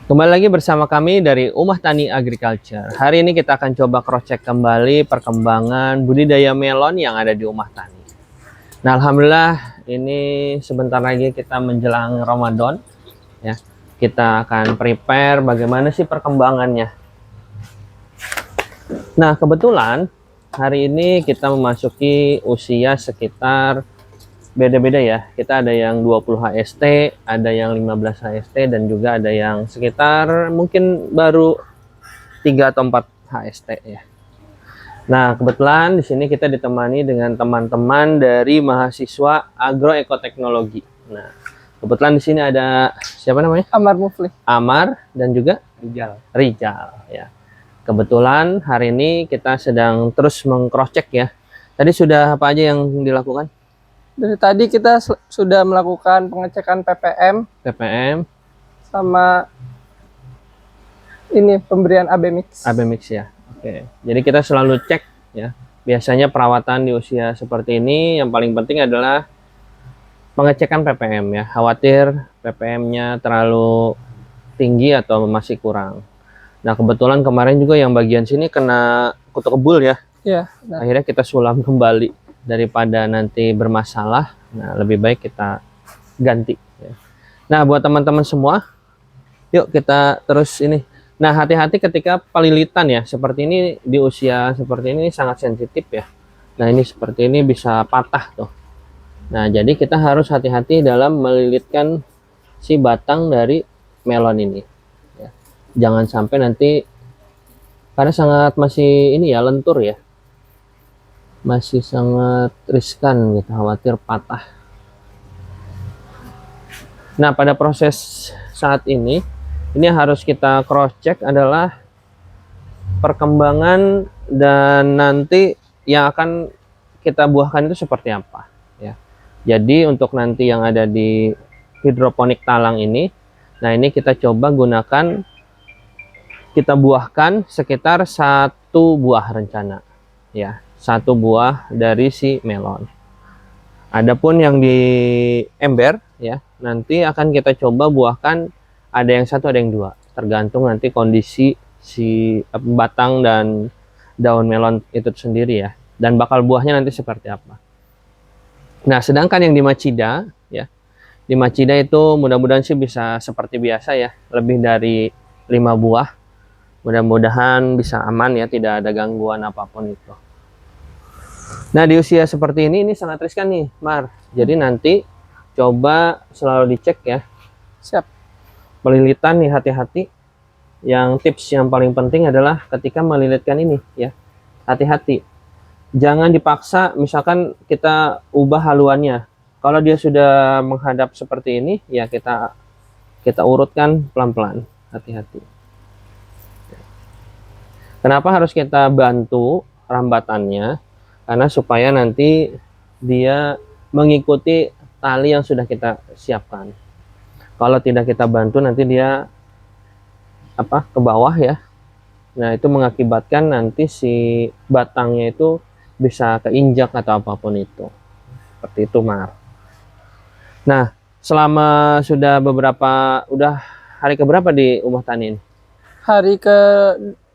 Kembali lagi bersama kami dari Umah Tani Agriculture. Hari ini kita akan coba cross-check kembali perkembangan budidaya melon yang ada di Umah Tani. Nah, alhamdulillah ini sebentar lagi kita menjelang Ramadan ya. Kita akan prepare bagaimana sih perkembangannya. Nah, kebetulan hari ini kita memasuki usia sekitar beda-beda ya. Kita ada yang 20 HST, ada yang 15 HST, dan juga ada yang sekitar mungkin baru 3 atau 4 HST ya. Nah, kebetulan di sini kita ditemani dengan teman-teman dari mahasiswa agroekoteknologi. Nah, kebetulan di sini ada siapa namanya? Amar Mufli. Amar dan juga Rijal ya. Kebetulan hari ini kita sedang terus meng-cross-check ya. Tadi sudah apa aja yang dilakukan? Dari tadi kita sudah melakukan pengecekan PPM sama ini pemberian AB Mix. AB Mix ya. Oke. Jadi kita selalu cek ya. Biasanya perawatan di usia seperti ini yang paling penting adalah pengecekan PPM ya. Khawatir PPM-nya terlalu tinggi atau masih kurang. Nah, kebetulan kemarin juga yang bagian sini kena kutu kebul ya. Iya. Nah. Akhirnya kita sulam kembali. Daripada nanti bermasalah, nah lebih baik kita ganti ya. Nah, buat teman-teman semua, yuk kita terus ini. Nah, hati-hati ketika pelilitan ya, seperti ini di usia seperti ini sangat sensitif ya. Nah, ini seperti ini bisa patah tuh. Nah, jadi kita harus hati-hati dalam melilitkan si batang dari melon ini ya. Jangan sampai nanti, karena sangat masih ini ya, lentur ya, masih sangat riskan gitu, khawatir patah. Nah, pada proses saat ini harus kita cross check adalah perkembangan dan nanti yang akan kita buahkan itu seperti apa ya. Jadi untuk nanti yang ada di hidroponik talang ini, nah ini kita coba gunakan, kita buahkan sekitar 1 buah rencana ya. 1 buah dari si melon. Adapun yang di ember ya, nanti akan kita coba buahkan, ada yang 1 ada yang 2, tergantung nanti kondisi si batang dan daun melon itu sendiri ya, dan bakal buahnya nanti seperti apa. Nah, sedangkan yang di Machida ya, di Machida itu mudah-mudahan sih bisa seperti biasa ya, lebih dari 5 buah. Mudah-mudahan bisa aman ya, tidak ada gangguan apapun itu. Nah, di usia seperti ini sangat riskan nih, Mar. Jadi nanti coba selalu dicek ya. Siap. Pelilitan nih hati-hati. Yang tips yang paling penting adalah ketika melilitkan ini ya, hati-hati. Jangan dipaksa, misalkan kita ubah haluannya. Kalau dia sudah menghadap seperti ini, ya kita urutkan pelan-pelan, hati-hati. Kenapa harus kita bantu rambatannya? Karena supaya nanti dia mengikuti tali yang sudah kita siapkan. Kalau tidak kita bantu, nanti dia ke bawah ya. Nah, itu mengakibatkan nanti si batangnya itu bisa keinjak atau apapun itu. Seperti itu, Mar. Nah, selama sudah udah hari keberapa di Umah Tani ini? Hari ke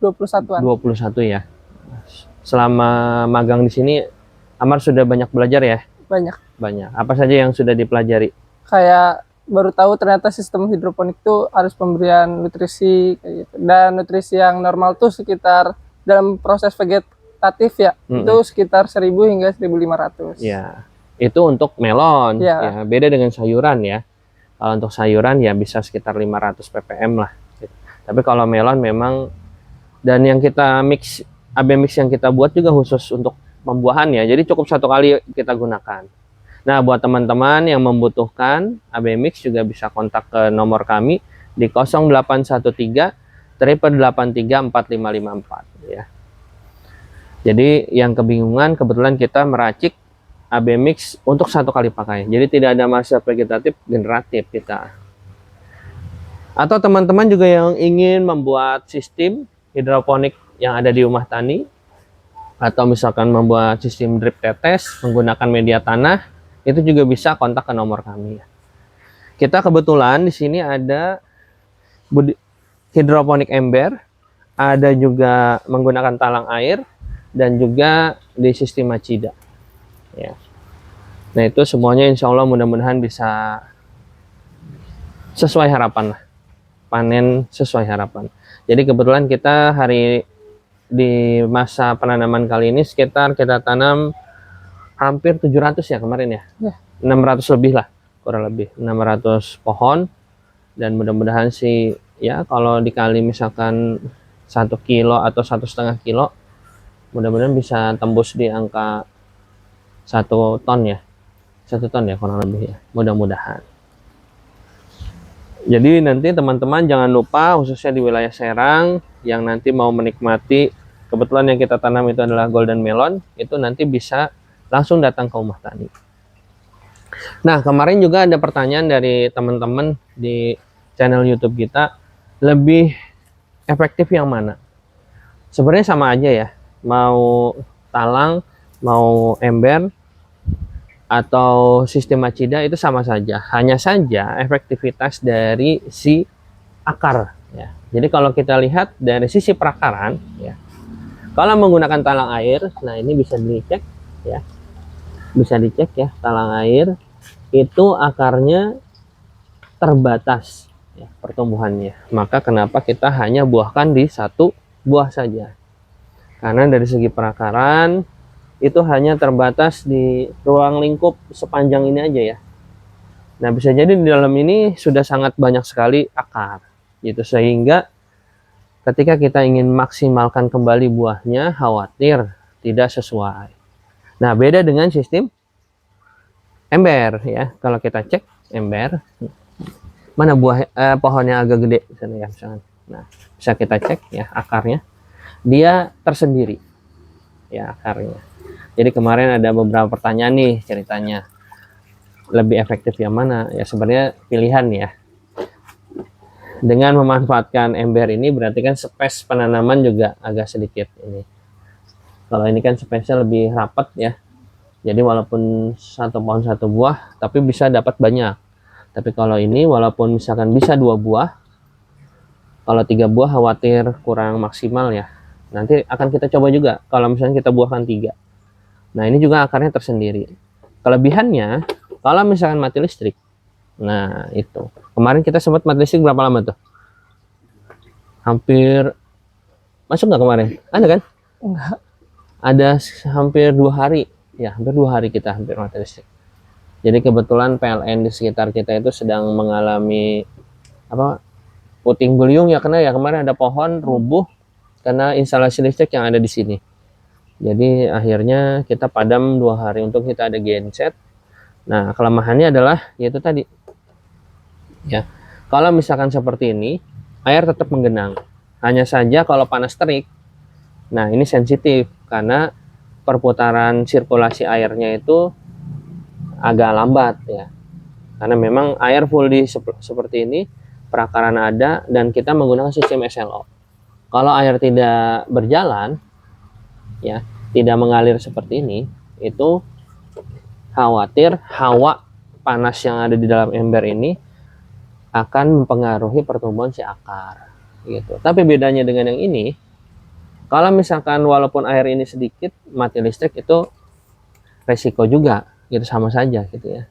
21-an. 21 ya. Selama magang di sini, Amar sudah banyak belajar ya? Banyak. Apa saja yang sudah dipelajari? Kayak baru tahu ternyata sistem hidroponik itu harus pemberian nutrisi kayak gitu. Dan nutrisi yang normal tuh sekitar dalam proses vegetatif ya, itu sekitar 1000 hingga 1500. Ya, itu untuk melon ya, beda dengan sayuran ya. Kalau untuk sayuran ya bisa sekitar 500 ppm lah. Tapi kalau melon memang, dan yang kita mix, AB Mix yang kita buat juga khusus untuk pembuahan ya, jadi cukup 1 kali kita gunakan. Nah, buat teman-teman yang membutuhkan AB Mix juga bisa kontak ke nomor kami di 0813 883 4554 ya. Jadi yang kebingungan, kebetulan kita meracik AB Mix untuk 1 kali pakai, jadi tidak ada masa vegetatif generatif kita. Atau teman-teman juga yang ingin membuat sistem hidroponik yang ada di Umah Tani, atau misalkan membuat sistem drip tetes menggunakan media tanah, itu juga bisa kontak ke nomor kami. Kita kebetulan di sini ada hidroponik ember, ada juga menggunakan talang air, dan juga di sistem Macida. Ya. Nah itu semuanya insya Allah mudah-mudahan bisa sesuai harapan lah, panen sesuai harapan. Jadi kebetulan kita di masa penanaman kali ini sekitar kita tanam hampir 700 ya kemarin ya. Ya. 600 lebih lah, kurang lebih 600 pohon, dan mudah-mudahan sih ya kalau dikali misalkan 1 kilo atau 1,5 kilo, mudah-mudahan bisa tembus di angka 1 ton ya, 1 ton ya kurang lebih ya, mudah-mudahan. Jadi nanti teman-teman jangan lupa, khususnya di wilayah Serang yang nanti mau menikmati, kebetulan yang kita tanam itu adalah golden melon, itu nanti bisa langsung datang ke Umah Tani. Nah kemarin juga ada pertanyaan dari teman-teman di channel YouTube kita, lebih efektif yang mana? Sebenarnya sama aja ya, mau talang, mau ember, atau sistem Macida itu sama saja. Hanya saja efektivitas dari si akar ya. Jadi kalau kita lihat dari sisi perakaran ya, kalau menggunakan talang air, nah ini bisa dicek ya. Bisa dicek ya, talang air itu akarnya terbatas ya pertumbuhannya. Maka kenapa kita hanya buahkan di 1 buah saja? Karena dari segi perakaran itu hanya terbatas di ruang lingkup sepanjang ini aja ya. Nah bisa jadi di dalam ini sudah sangat banyak sekali akar gitu, sehingga ketika kita ingin maksimalkan kembali buahnya khawatir tidak sesuai. Nah beda dengan sistem ember ya. Kalau kita cek ember, mana pohonnya agak gede misalnya ya, misalkan. Nah bisa kita cek ya akarnya, dia tersendiri ya akarnya. Jadi kemarin ada beberapa pertanyaan nih ceritanya, lebih efektif yang mana? Ya sebenarnya pilihan ya. Dengan memanfaatkan ember ini berarti kan space penanaman juga agak sedikit ini. Kalau ini kan space-nya lebih rapat ya. Jadi walaupun 1 pohon 1 buah, tapi bisa dapat banyak. Tapi kalau ini walaupun misalkan bisa 2 buah, kalau 3 buah khawatir kurang maksimal ya. Nanti akan kita coba juga kalau misalnya kita buahkan 3. Nah ini juga akarnya tersendiri. Kelebihannya kalau misalkan mati listrik, nah itu kemarin kita sempat mati listrik berapa lama tuh? Hampir masuk nggak kemarin? Ada kan? Enggak. Ada hampir 2 hari ya, hampir 2 hari kita hampir mati listrik. Jadi kebetulan PLN di sekitar kita itu sedang mengalami apa, puting beliung ya, karena ya kemarin ada pohon rubuh karena instalasi listrik yang ada di sini. Jadi akhirnya kita padam 2 hari untuk kita ada genset. Nah kelemahannya adalah yaitu tadi ya, kalau misalkan seperti ini air tetap menggenang. Hanya saja kalau panas terik, nah ini sensitif karena perputaran sirkulasi airnya itu agak lambat ya. Karena memang air full di seperti ini, perakaran ada, dan kita menggunakan sistem SLO. Kalau air tidak berjalan ya, tidak mengalir seperti ini, itu khawatir hawa panas yang ada di dalam ember ini akan mempengaruhi pertumbuhan si akar gitu. Tapi bedanya dengan yang ini, kalau misalkan walaupun air ini sedikit mati listrik, itu resiko juga gitu, sama saja gitu ya.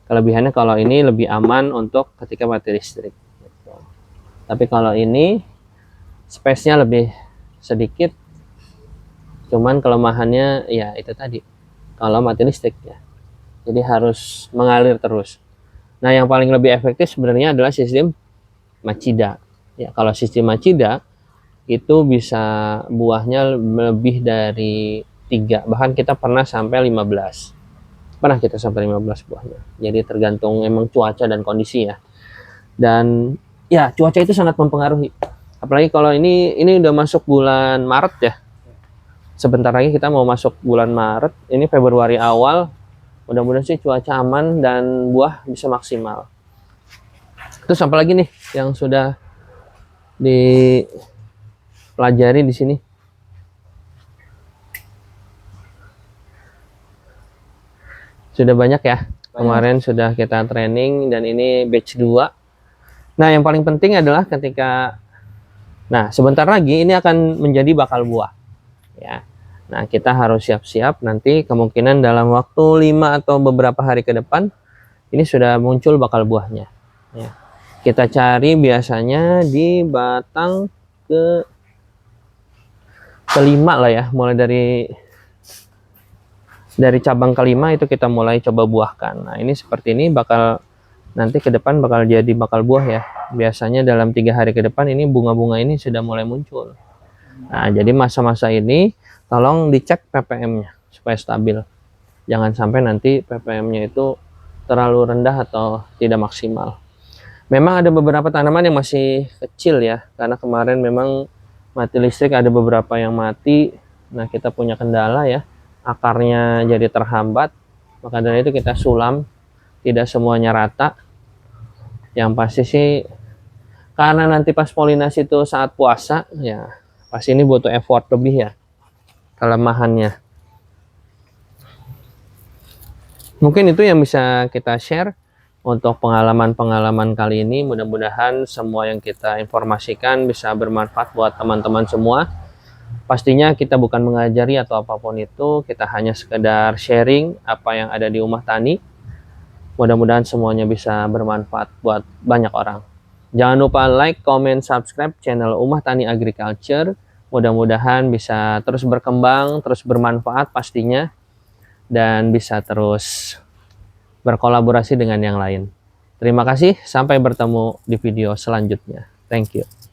Kelebihannya kalau ini lebih aman untuk ketika mati listrik gitu. Tapi kalau ini space-nya lebih sedikit, cuman kelemahannya ya itu tadi, kalau mati listrik ya, jadi harus mengalir terus. Nah yang paling lebih efektif sebenarnya adalah sistem Macida ya. Kalau sistem Macida itu bisa buahnya lebih dari 3, bahkan kita pernah sampai 15 buahnya. Jadi tergantung emang cuaca dan kondisi ya. Dan ya cuaca itu sangat mempengaruhi, apalagi kalau ini udah masuk bulan Maret ya. Sebentar lagi kita mau masuk bulan Maret, ini Februari awal. Mudah-mudahan sih cuaca aman dan buah bisa maksimal. Terus apa lagi nih yang sudah dipelajari di sini? Sudah banyak ya. Kemarin sudah kita training dan ini batch 2. Nah, yang paling penting adalah ketika Nah, sebentar lagi ini akan menjadi bakal buah. Ya. Nah, kita harus siap-siap nanti kemungkinan dalam waktu 5 atau beberapa hari ke depan ini sudah muncul bakal buahnya. Ya. Kita cari biasanya di batang kelima lah ya, mulai dari cabang kelima itu kita mulai coba buahkan. Nah, ini seperti ini bakal nanti ke depan bakal jadi bakal buah ya. Biasanya dalam 3 hari ke depan ini bunga-bunga ini sudah mulai muncul. Nah, jadi masa-masa ini tolong dicek ppm-nya supaya stabil. Jangan sampai nanti ppm-nya itu terlalu rendah atau tidak maksimal. Memang ada beberapa tanaman yang masih kecil ya, karena kemarin memang mati listrik, ada beberapa yang mati. Nah, kita punya kendala ya, akarnya jadi terhambat. Maka dari itu kita sulam, tidak semuanya rata. Yang pasti sih karena nanti pas polinasi itu saat puasa ya, pasti ini butuh effort lebih ya kelemahannya. Mungkin itu yang bisa kita share untuk pengalaman-pengalaman kali ini. Mudah-mudahan semua yang kita informasikan bisa bermanfaat buat teman-teman semua. Pastinya kita bukan mengajari atau apapun itu, kita hanya sekedar sharing apa yang ada di Ummah Tani. Mudah-mudahan semuanya bisa bermanfaat buat banyak orang. Jangan lupa like, comment, subscribe channel Ummah Tani Agriculture. Mudah-mudahan bisa terus berkembang, terus bermanfaat pastinya, dan bisa terus berkolaborasi dengan yang lain. Terima kasih, sampai bertemu di video selanjutnya. Thank you.